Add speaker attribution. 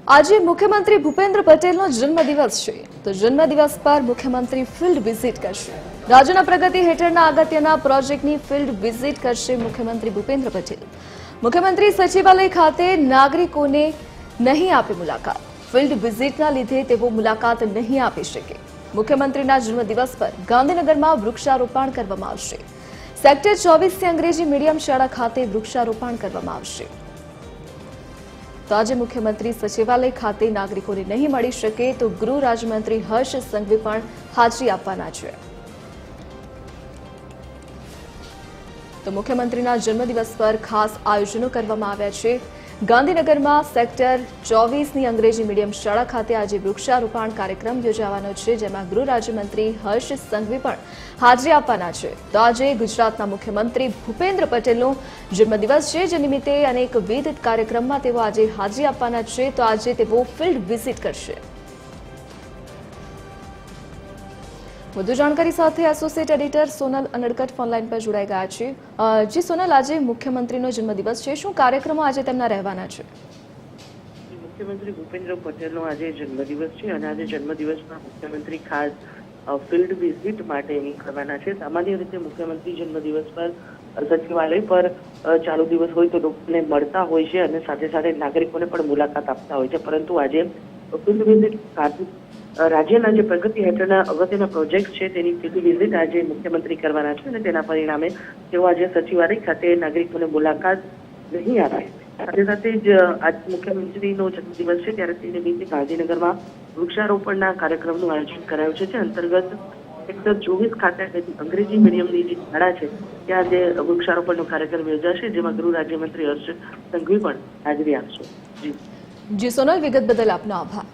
Speaker 1: આજે મુખ્યમંત્રી ભૂપેન્દ્ર પટેલનો જન્મદિવસ છે તો જન્મદિવસ પર મુખ્યમંત્રી ફિલ્ડ વિઝિટ કરશે। રાજ્યના પ્રગતિ હેઠળના અગત્યના પ્રોજેક્ટની ફિલ્ડ વિઝિટ કરશે મુખ્યમંત્રી ભૂપેન્દ્ર પટેલ। મુખ્યમંત્રી સચિવાલય ખાતે નાગરિકોને નહીં આપે મુલાકાત। ફિલ્ડ વિઝિટના લીધે તેઓ મુલાકાત નહીં આપી શકે। મુખ્યમંત્રીના જન્મદિવસ પર ગાંધીનગરમાં વૃક્ષારોપણ કરવામાં આવશે। સેક્ટર 24 થી અંગ્રેજી મીડિયમ શાળા ખાતે વૃક્ષારોપણ કરવામાં આવશે। તો આજે મુખ્યમંત્રી સચિવાલય ખાતે નાગરિકોને નહીં મળી શકે તો ગૃહ રાજ્યમંત્રી હર્ષ સંઘવી પણ હાજરી આપવાના છે। તો મુખ્યમંત્રીના જન્મદિવસ પર ખાસ આયોજનો કરવામાં આવ્યા છે। ગાંધીનગરમાં સેક્ટર 24 ની અંગ્રેજી મીડિયમ શાળા ખાતે આજે વૃક્ષારોપણ કાર્યક્રમ યોજાવાનો છે, જેમાં ગૃહ રાજ્યમંત્રી હર્ષ સંઘવી પણ હાજરી આપવાના છે। તો આજે ગુજરાતના મુખ્યમંત્રી ભૂપેન્દ્ર પટેલનો જન્મદિવસ છે, જે નિમિત્તે અનેકવિધ કાર્યક્રમમાં તેઓ આજે હાજરી આપવાના છે। તો આજે તેઓ ફિલ્ડ વિઝિટ કરશે। વધુ જાણકારી સાથે associate editor Sonal Anadkat phone line પર જોડાઈ ગયા છે। જી સોનલ, આજે મુખ્યમંત્રીનો જન્મદિવસ છે, શું કાર્યક્રમો આજે તેમના રહેવાના છે?
Speaker 2: મુખ્યમંત્રી ભૂપેન્દ્ર પટેલનો આજે જન્મદિવસ છે અને આજે જન્મદિવસમાં મુખ્યમંત્રી ખાસ ફિલ્ડ વિઝિટ માટે નીકળવાના છે। સામાન્ય રીતે મુખ્યમંત્રી જન્મદિવસ પર સચિવાલય પર ચાલુ દિવસ હોય તો લોકોને મળતા હોય છે અને સાથે સાથે નાગરિકોને પણ મુલાકાત આપતા હોય છે, પરંતુ આજે ફિલ્ડ વિઝિટ ખાતે રાજ્યના જે પ્રગતિ હેઠળના અગત્યના પ્રોજેક્ટ છે તેની ફિલ્ડ વિઝિટ આજે મુખ્યમંત્રી કરવાના છે અને તેના પરિણામે તેઓ આજે સચિવાલય ખાતે નાગરિકોને મુલાકાત નહીં આપે। સાથે સાથે જ આજ મુખ્યમંત્રીનો જન્મદિવસ છે ત્યારે તે નિમિત્તે ગાંધીનગરમાં વૃક્ષારોપણના કાર્યક્રમનું આયોજન કરાયું છે। જે અંતર્ગત સેક્ટર 24 ખાતે અંગ્રેજી મીડિયમની જે શાળા છે ત્યાં આજે વૃક્ષારોપણનો કાર્યક્રમ યોજાશે, જેમાં ગૃહ રાજ્યમંત્રી હર્ષ સંઘવી પણ હાજરી આપશે।
Speaker 1: જી સોનલ, વિગત બદલ આપનો આભાર।